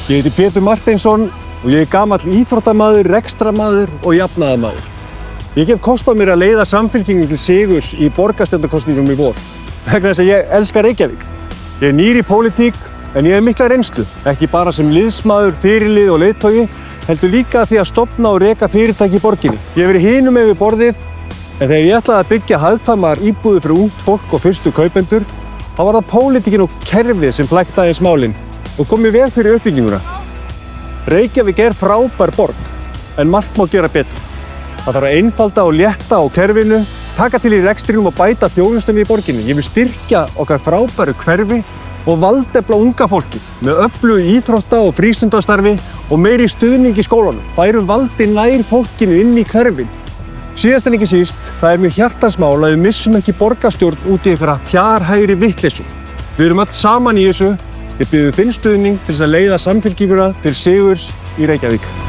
Ég heiti Pétur Marteinsson og ég er gamall íþróttamaður, rekstramaður og jafnaðarmaður. Ég gef kost á mér að leiða Samfylkinguna til sigurs í borgarstjórnarkosningum í vor. Vegna þess að ég elska Reykjavík. Ég er nýr í pólitík en ég hef mikla reynslu, ekki bara sem liðsmaður, fyrirliði og leiðtogi, heldur líka því að stofna og reka fyrirtæki í borginni. Ég hef verið hinum yfir borðið, en þegar ég ætlaði að byggja hagkvæmar íbúðir fyrir ungt fólk og fyrstu kaupendur, þá var það pólitíkin og kerfið sem flæktaði smálinn og kom í veg fyrir uppbygginguna. Reykjavík er frábær borg, en margt má gera betur. Það þarf að einfalda og létta á kerfinu, taka til í rekstrinum og bæta þjónustunni í borginni. Ég vil styrkja okkar frábæru hverfi og valdefla unga fólki með öflugu íþrótta- og frístundastarfi og meiri stuðning í skólanum. Færum valdi nær fólkinu inn í hverfin. Síðast en ekki síst, það er mér hjartansmál að við missum ekki borgarstjórn út í einhverja fjarhægri vitleysu. Við erum öll saman í þessu. Ég biðjum þinn stuðning til þess að leiða Samfylkinguna til sigurs í Reykjavík.